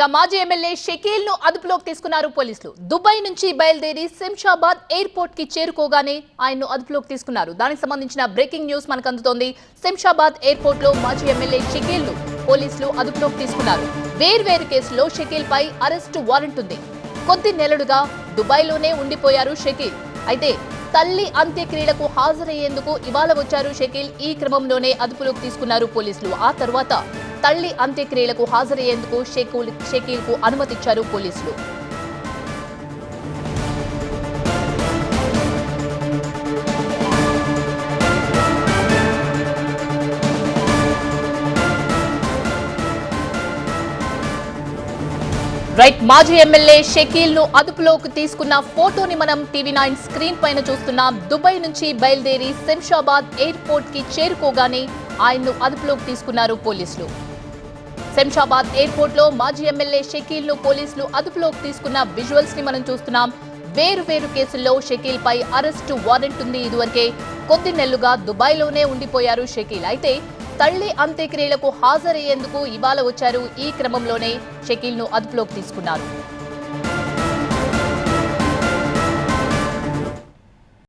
మాజీ ఎమ్మెల్యే షకీల్ ను అదుపులోకి తీసుకున్నారు పోలీసులు. దుబాయ్ నుంచి బయలుదేరి శంషాబాద్ ఎయిర్పోర్ట్ కి చేరుకోగానే ఆయన్ను అదుపులోకి తీసుకున్నారు. దానికి సంబంధించిన బ్రేకింగ్ న్యూస్ మనకు అందుతోంది. శంషాబాద్ ఎయిర్పోర్ట్ లో మాజీ ఎమ్మెల్యే షకీల్ ను పోలీసులు అదుపులోకి తీసుకున్నారు. వేర్వేరు కేసుల్లో షకీల్ పై అరెస్టు వారెంట్ ఉంది. కొద్ది నెలలుగా దుబాయ్ లోనే ఉండిపోయారు షకీల్. అయితే తల్లి అంత్యక్రియలకు హాజరయ్యేందుకు ఇవాళ వచ్చారు షకీల్. ఈ క్రమంలోనే అదుపులోకి తీసుకున్నారు పోలీసులు. ఆ తర్వాత తల్లి అంత్యక్రియలకు హాజరయ్యేందుకు షకీల్ కు అనుమతిచ్చారు పోలీసులు. మాజీ ఎమ్మెల్యే షకీల్ ను అదుపులోకి తీసుకున్న ఫోటోని మనం టీవీ9 స్క్రీన్ పైన చూస్తున్నాం. దుబాయ్ నుంచి బయలుదేరి శంషాబాద్ ఎయిర్పోర్ట్ కి చేరుకోగానే ఆయన్ను అదుపులోకి తీసుకున్నారు పోలీసులు. శంషాబాద్ ఎయిర్పోర్ట్ లో మాజీ ఎమ్మెల్యే షకీల్ ను పోలీసులు అదుపులోకి తీసుకున్న విజువల్స్ ని మనం చూస్తున్నాం. వేరు కేసుల్లో షకీల్ పై అరెస్టు వారెంట్ ఉంది. ఇదివరకే కొద్ది నెలలుగా దుబాయ్ లోనే ఉండిపోయారు షకీల్. అయితే తల్లి అంత్యక్రియలకు హాజరయ్యేందుకు ఇవాళ వచ్చారు. ఈ క్రమంలోనే షకీల్ ను అదుపులోకి తీసుకున్నారు.